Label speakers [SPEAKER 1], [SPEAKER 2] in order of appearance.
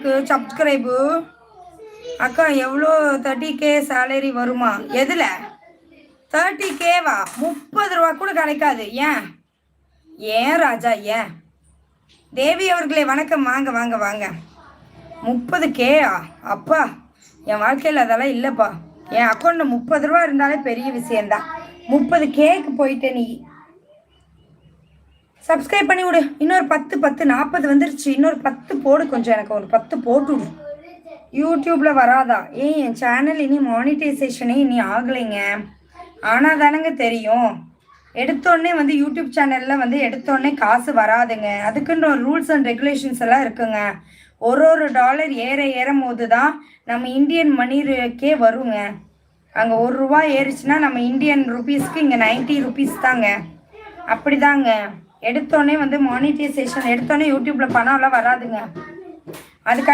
[SPEAKER 1] எனக்கு சப்ஸ்கிரைபு. அக்கா எவ்வளோ 30K சேலரி வருமா? எதில் 30Kவா? 30 ரூபா கூட கிடைக்காது. ஏன் ராஜா ஏன்? தேவி அவர்களே வணக்கம், வாங்க வாங்க வாங்க. 30Kயா? அப்பா என் வாழ்க்கையில் அதெல்லாம் இல்லைப்பா. என் அக்கௌண்ட்டில் 30 ரூபா இருந்தாலே பெரிய விஷயந்தான். 30Kக்கு போயிட்டே நீ. சப்ஸ்கிரைப் பண்ணி விடு. இன்னொரு 10 40 வந்துருச்சு. இன்னொரு 10 போடு. கொஞ்சம் எனக்கு ஒரு 10 போட்டு விடு. யூடியூப்பில் வராதா? என் சேனல் இனி மானிட்டைசேஷனே இனி ஆகலைங்க. ஆனால் தானங்க தெரியும். எடுத்தோடனே யூடியூப் சேனலில் எடுத்தோடனே காசு வராதுங்க. அதுக்குன்ற ஒரு ரூல்ஸ் அண்ட் ரெகுலேஷன்ஸ் எல்லாம் இருக்குங்க. ஒரு டாலர் ஏறும் போது தான் நம்ம இந்தியன் மணிக்கே வருங்க. அங்கே 1 ரூபா ஏறிச்சுன்னா நம்ம இந்தியன் ருபீஸ்க்கு இங்கே 90 ருபீஸ் தாங்க. அப்படி தாங்க. எடுத்தோடனே மானிட்டைசேஷன் எடுத்தோடனே யூடியூப்பில் பணம்லாம் வராதுங்க. அதுக்கு